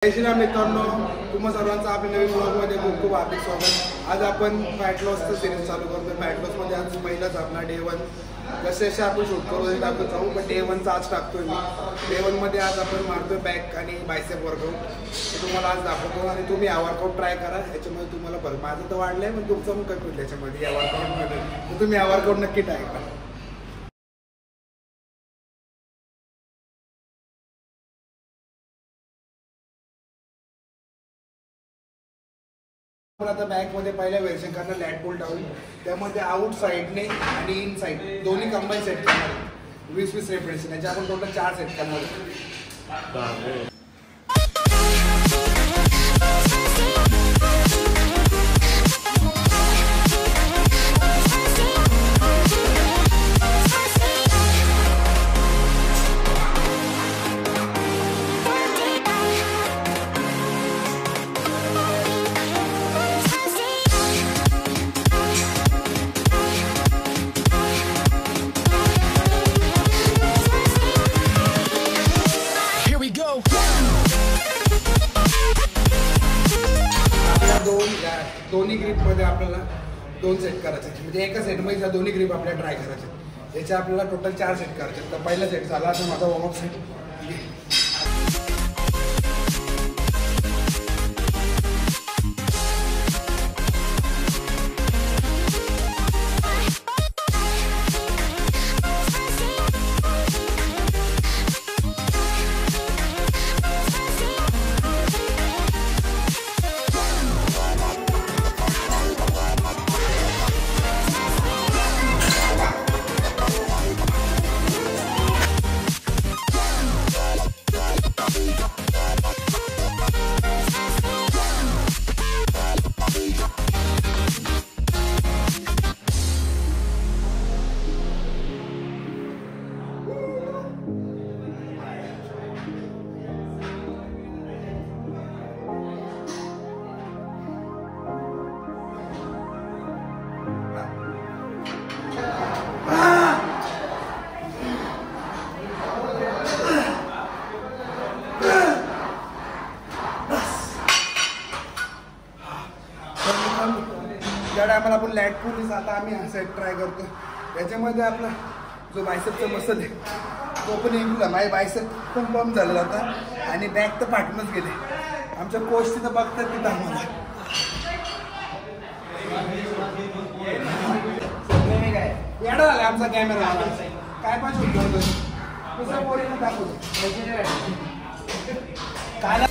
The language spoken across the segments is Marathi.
जय श्रीराम मित्रांनो, तुम्हा सर्वांचं आपल्या नवीन ब्लॉगमध्ये खूप खूप हार्दिक स्वागत। आज आपण फॅट लॉसचं सिरीज चालू करतो। फॅट लॉसमध्ये आज पहिलाच आपला डे 1 जसे आपण शूट करू टाकत जाऊ, पण डे 1चा आज टाकतोय मी। डे 1मध्ये आज आपण मारतोय बॅक आणि बायसेप वर्कआउट, ते तुम्हाला आज दाखवतो आणि तुम्ही हा वर्कआउट ट्राय करा। याच्यामध्ये तुम्हाला बरं माझं तर वाढलंय, पण तुमचं पण कमी होईल त्याच्यामध्ये या वर्कआउटमध्ये, तर तुम्ही हा वर्कआउट नक्की ट्राय करा। आता बॅकमध्ये पहिल्या व्हेरिएशन करणार लॅट पुल डाऊन, त्यामध्ये आउट साईडने आणि इन साईड दोन्ही कंबाईन सेट करणार 20-20 रेपिटेशन। याचे आपण टोटल 4 सेट करणार। दोन्ही ग्रिपमध्ये आपल्याला 2 सेट करायचे, म्हणजे एका सेटमध्ये दोन्ही ग्रिप आपल्याला ट्राय करायचे। याचे आपल्याला टोटल 4 सेट करायचे। तर पहिला सेट झाला तर माझा वॉर्मअप सेट। ज्या टायमाला आपण लॅट पुल आता आम्ही हा सेट ट्राय करतो, त्याच्यामध्ये आपला जो बायसेपचा मसल आहे तो पण इम्प्रूव्ह आहे। माझे बायसेप पण कम झालेला होता आणि बॅक तर पाठवूनच गेले। आमच्या कोच तिथं बघतात तिथं आम्हाला येडा झाला आमचा कॅमेरा, काय पण शूट करतो दुसऱ्या पोरीला दाखवतो काय।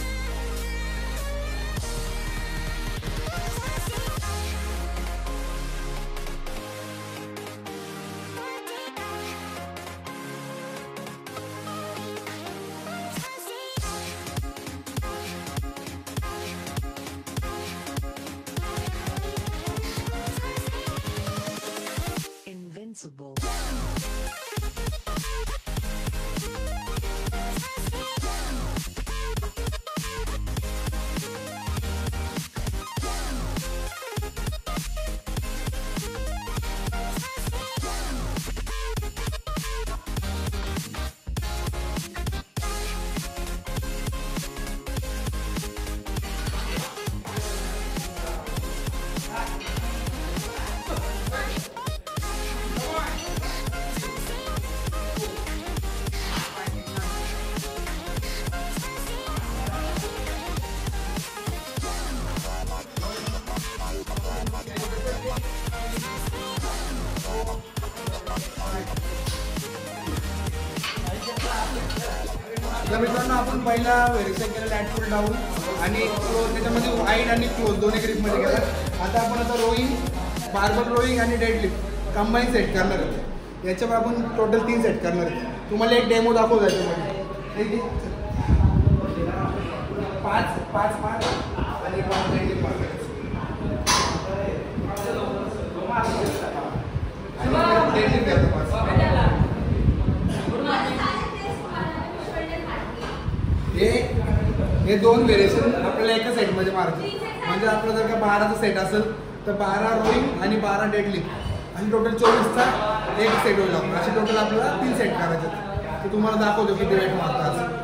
Invincible. तर मित्रांनो, आपण पहिला व्हेरिएशन केलं लॅट पुल डाऊन आणि त्याच्यामध्ये वाईड आणि क्लोज दोन्ही ग्रिपमध्ये केलं। आता आपण रोईंग, बार्बल रोईंग आणि डेडलिफ्ट कंबाईन सेट करणार आहे। याच्यावर आपण टोटल 3 सेट करणार आहे। तुम्हाला एक डेमो दाखवतो याच्यामध्ये 5 आणि 5 डेडलिफ्ट मारायचं। हे 2 व्हेरिएशन आपल्याला एका सेटमध्ये मारायचं, म्हणजे आपलं जर का 12चा सेट असेल तर 12 रोईंग आणि 12 डेडलिफ्ट आणि टोटल 24चा एक सेट होईल। असे टोटल आपल्याला 3 सेट करायचे। ते तुम्हाला दाखवतो किती वेट मारतात।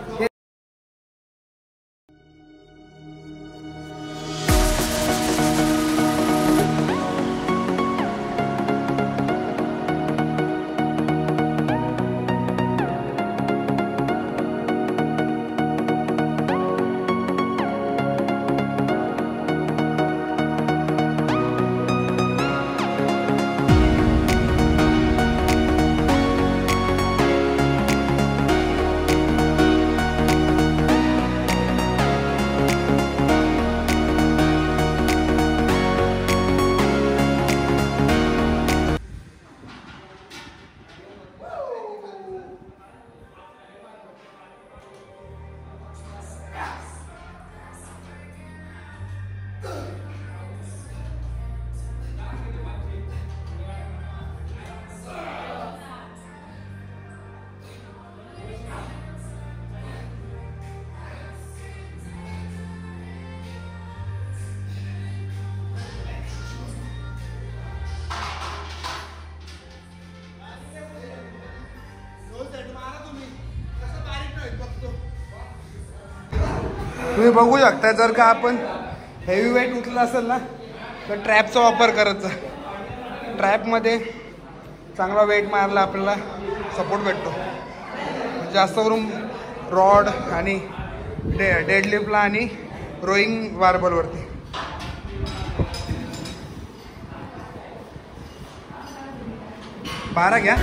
तुम्ही बघू शकता, जर का आपण हेवी वेट उचलला असेल ना तर ट्रॅपचा वापर करायचा. ट्रॅपमध्ये चांगला वेट मारला आपल्याला सपोर्ट भेटतो. जास्त करून रॉड आणि डेडलिफ्टला आणि रोईंग बार्बलवरती. बारा घ्या.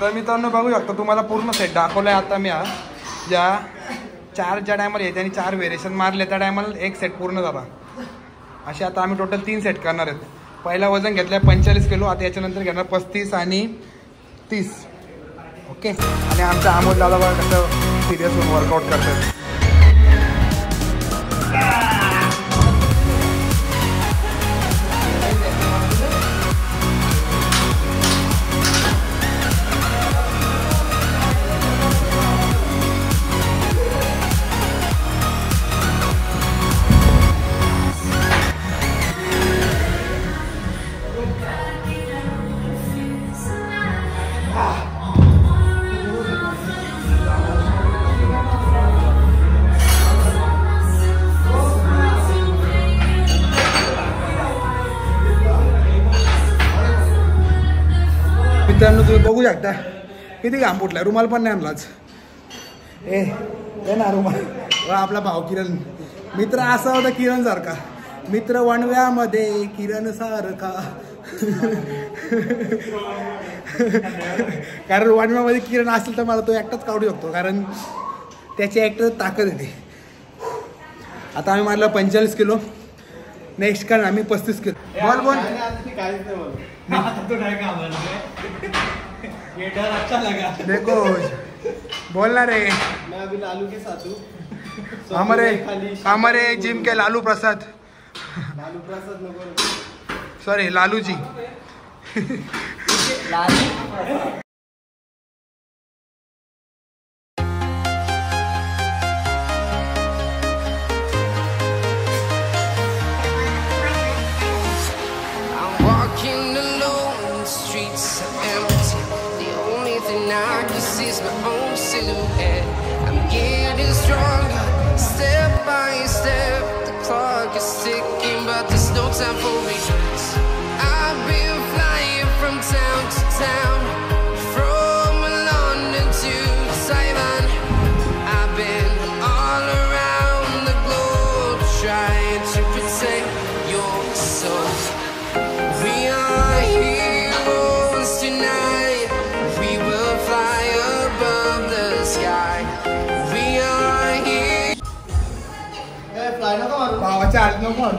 तर मित्रांनो बघू शकता, तुम्हाला पूर्ण सेट दाखवलाय आता मी. ज्या 4 ज्या टायमाला आहे त्यांनी 4 व्हेरिएशन मारले, त्या टायमाला एक सेट पूर्ण झाला. असे आता आम्ही टोटल 3 सेट करणार आहेत. पहिला वजन घेतलं 45 किलो, आता याच्यानंतर घेणार 35 आणि 30. ओके. आणि आमचा अमोल दादा बघा कसं सिरियस होऊन वर्कआउट करतात. मित्रांनो तुम्ही बघू शकता किती घाम फुटला. रुमाल पण नाही आणलाच. ए ना रुमाल. आपला भाऊ किरण मित्र असा होता किरण सारखा. मित्र वणव्यामध्ये किरण सारखा. कारण वणव्यामध्ये किरण असेल तर मला तो एकटाच काढू शकतो, कारण त्याची ॲक्टर ताकद येते. आता आम्ही मारलं 45 किलो. नेक्स्ट कारण आम्ही 35 किलो. बोल बोल. देखो बोलना रे. मैं अभी लालू के साथ हूँ. हमारे जिम के लालू प्रसाद. लालू प्रसाद नको, sorry Lalu ji. My own silhouette. I'm getting stronger, step by step. The clock is ticking, but there's no time for regrets. I've been flying from town to town, from London to Taiwan. I've been all around the globe trying to protect your soul. We are heroes tonight. We will fly above the sky. We are here. भावाच्या आधी नको मारू.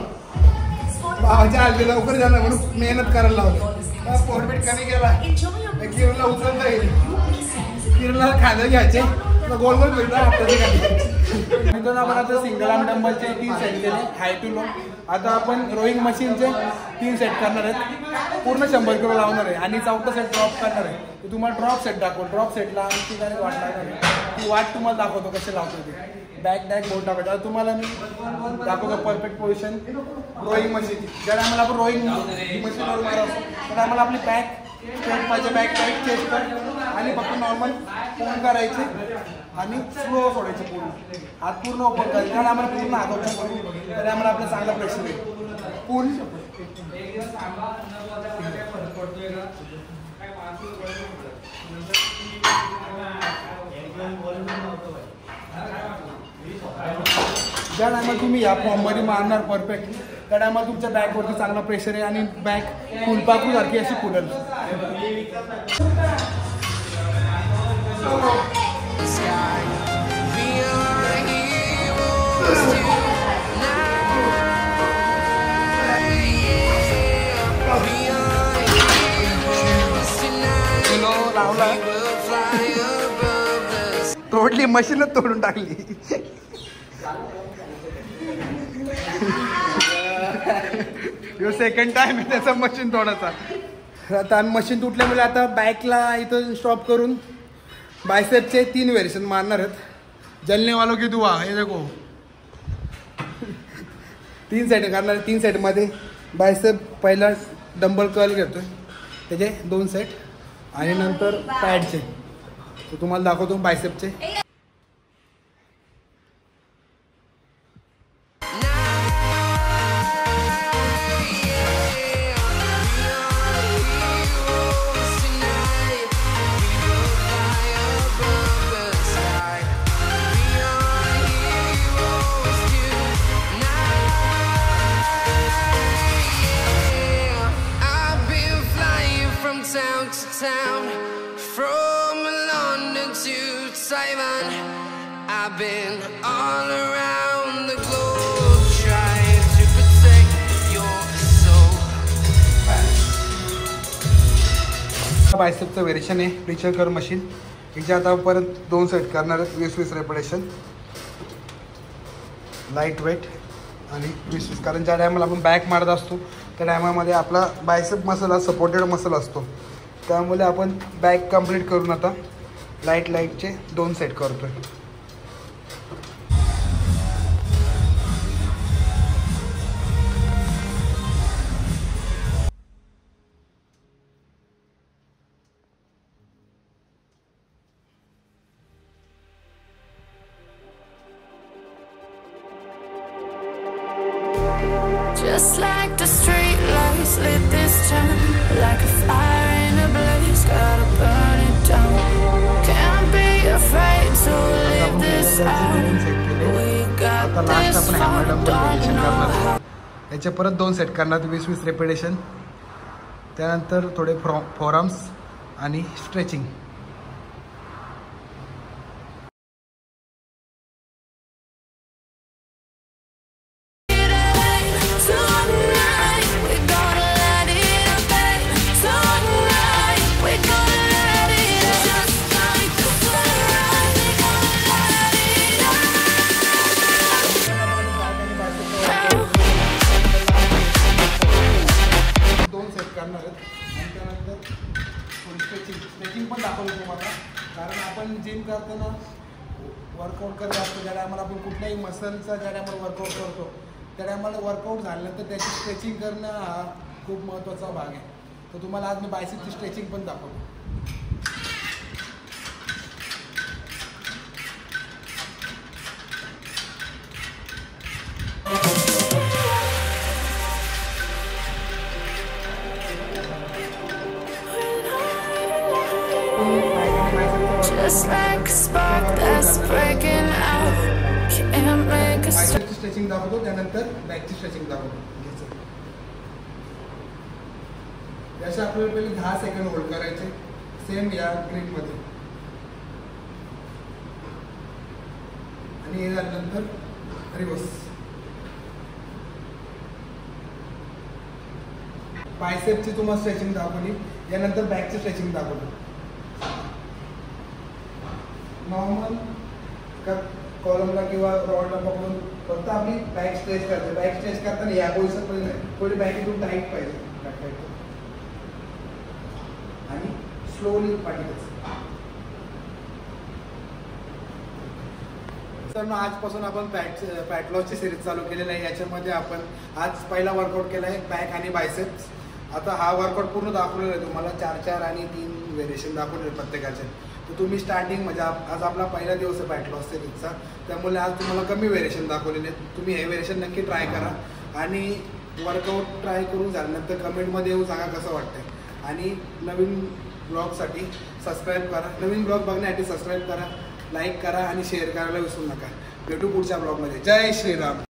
भावाच्या आधी लवकर झालं म्हणून मेहनत करायला लावली. पोटबीट कमी केला. किरणला उचलता येईल. किरणला खायला घ्यायचे गोल गोल फिरणार आपल्याचे खाली. मित्रांनो आपण आता सिंगल आर्म डंबलचे 3 सेट केले हाय टू लो. आता आपण रोईंग मशीनचे 3 सेट करणार आहेत. पूर्ण 100 किलो लावणार आहे आणि 4था सेट ड्रॉप करणार आहे. तर तुम्हाला ड्रॉप सेट दाखवतो. ड्रॉप सेटला आमची काही वाट लागणार आहे. ती वाट तुम्हाला दाखवतो कसे लावतो ते. बॅक बोट टाकायचं. आता तुम्हाला मी दाखवतो परफेक्ट पोझिशन रोईंग मशीन. ज्या टायमाला आपण रोईंग मशीनवर मारतो त्या टायमाला आपली बॅक स्ट्रेट पाहिजे बॅक साईड चेस्ट कट आणि फक्त नॉर्मल पूर्ण करायचे आणि स्लो सोडायचे पूर्ण हात पूर्ण ओपन करायचे कारण आम्हाला पूर्ण हात ओपन करू तर आम्हाला आपला चांगला प्रेशर येईल पूल ज्या टायमाला तुम्ही या फॉर्ममध्ये मारणार परफेक्ट त्या टायमाला तुमच्या बॅकवरती चांगला प्रेशर आहे आणि बॅक फुलपाखरूसारखी अशी फुलेल लावला तोडली मशीनच तोडून टाकली सेकंड टाइम आहे त्याचा मशीन तोडायचा आता मशीन तुटल्यामुळे आता बॅकला इथं स्टॉप करून बायसेपचे 3 व्हेरिएशन मारणार आहेत जलने वालों की दुआ हे देखो 3 सेट करणार 3 सेटमध्ये बायसेप पहिला डंबल कर्ल घेतोय त्याचे 2 सेट आणि नंतर पॅडचे तर तुम्हाला दाखवतो बायसेपचे town from London to Taiwan. I've been all around the globe trying to protect your soul. बायसेपचं व्हेरिएशन आहे प्रीचर कर मशीन हिच्या आता परत 2 सेट करणार आहेत 20-20 रेपिटेशन लाईट वेट आणि 20-20 कारण ज्या टायमाला आपण बॅक मारत असतो त्या टायमामध्ये आपला बायसेप मसल हा सपोर्टेड मसल असतो त्यामुळे आपण बॅक कंप्लीट करून आता लाईटचे 2 सेट करतोय Just like the street lights lit this town, like a fire in a blaze, gotta burn it down. Can't be afraid to live this out. We got this far, don't know how. याचे परत 2 सेट करणार 20-20 रेपिटेशन त्यानंतर थोडे फोरआर्म्स आणि स्ट्रेचिंग स्ट्रेचिंग पण दाखवलं तुम्हाला कारण आपण जिम करताना वर्कआउट करत असतो ज्या टायमाला आपण कुठल्याही मसलचा ज्या टायमाला वर्कआउट करतो त्या टायमाला वर्कआउट झाल्यानंतर त्याची स्ट्रेचिंग करणं हा खूप महत्त्वाचा भाग आहे तर तुम्हाला आज मी बायसेपची स्ट्रेचिंग पण दाखवतो Just like a spark that's breaking out. Can't make a stop. बायसेपची स्ट्रेचिंग दाखवतो त्यानंतर बॅकची स्ट्रेचिंग दाखवतो याच्या आपल्याला पहिले 10 सेकंड होल्ड करायचे सेम या ग्रीपमध्ये आणि हे झाल्यानंतर रिवर्स बायसेपची तुम्हाला स्ट्रेचिंग दाखवली यानंतर बॅकची स्ट्रेचिंग दाखवली नॉर्मल कॉलमला किंवा रॉडला पकडून फक्त आपली बॅक स्ट्रेच करते बॅक स्ट्रेच करताना या गोळीचं पण नाही थोडी बॅक इथून टाईट पाहिजे आणि स्लोली पाठीच तर आजपासून आपण फॅट लॉसची सिरीज चालू केलेली आहे याच्यामध्ये आपण आज पहिला वर्कआउट केला आहे बॅक आणि बायसेप्स आता हा वर्कआउट पूर्ण दाखवलेला आहे तुम्हाला, 4 आणि 3 व्हेरिएशन दाखवलेले प्रत्येकाचे. तर तुम्ही स्टार्टिंग म्हणजे आज आपला पहिला दिवस आहे फॅट लॉस सेरीजचा, त्यामुळे आज तुम्हाला कमी व्हेरिएशन दाखवलेले आहेत. तुम्ही हे व्हेरिएशन नक्की ट्राय करा आणि वर्कआउट ट्राय करून झाल्यानंतर कमेंटमध्ये येऊन सांगा कसं वाटतंय. आणि नवीन ब्लॉगसाठी सबस्क्राईब करा, नवीन ब्लॉग बघण्यासाठी सबस्क्राईब करा, लाईक करा आणि शेअर करायला विसरू नका. भेटू पुढच्या ब्लॉगमध्ये. जय श्रीराम.